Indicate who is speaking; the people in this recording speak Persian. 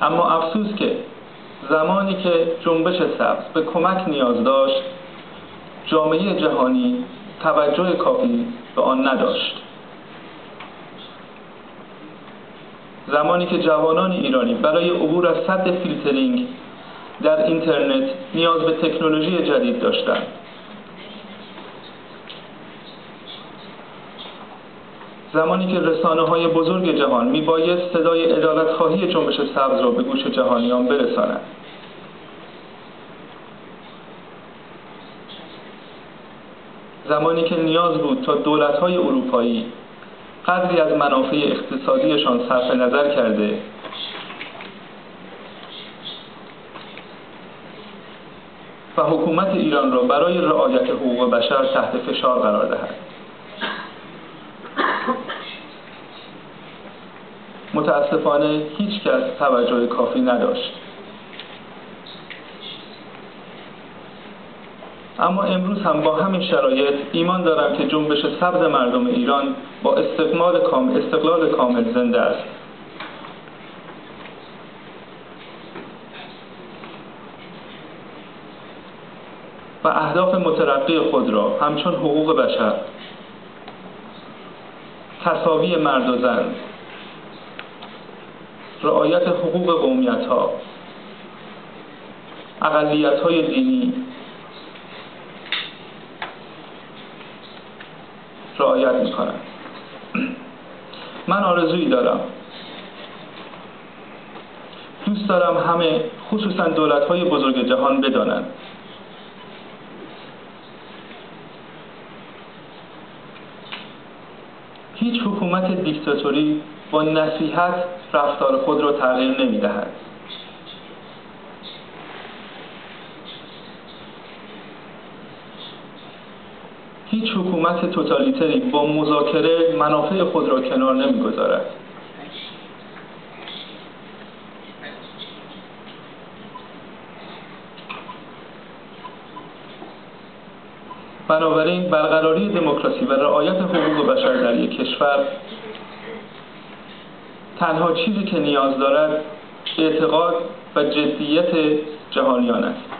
Speaker 1: اما افسوس که زمانی که جنبش سبز به کمک نیاز داشت، جامعه جهانی توجه کافی به آن نداشت. زمانی که جوانان ایرانی برای عبور از سد فیلترینگ در اینترنت نیاز به تکنولوژی جدید داشتند، زمانی که رسانه‌های بزرگ جهان میبایست صدای عدالت‌خواهی جنبش سبز را به گوش جهانیان برسانند، زمانی که نیاز بود تا دولت‌های اروپایی قدری از منافع اقتصادیشان صرف نظر کرده و حکومت ایران را برای رعایت حقوق بشر تحت فشار قرار دهد. متاسفانه هیچ کس توجه کافی نداشت. اما امروز هم با همین شرایط ایمان دارم که جنبش سبز مردم ایران با استقلال کامل زنده است. و اهداف مترقی خود را همچون حقوق بشر، تساوی مرد و زن، رعایت حقوق قومیت‌ها، اقلیت‌های دینی رعایت می‌کنند. من آرزویی دارم، دوست دارم همه، خصوصاً دولت‌های بزرگ جهان بدانند هیچ حکومت دیکتاتوری با نصیحت رفتار خود را تغییر نمی‌دهد. هیچ حکومت توتالیتری با مذاکره منافع خود را کنار نمی‌گذارد. بنابراین برقراری دموکراسی و رعایت حقوق بشر در یک کشور تنها چیزی که نیاز دارد اعتقاد و جدیت جهانیان است.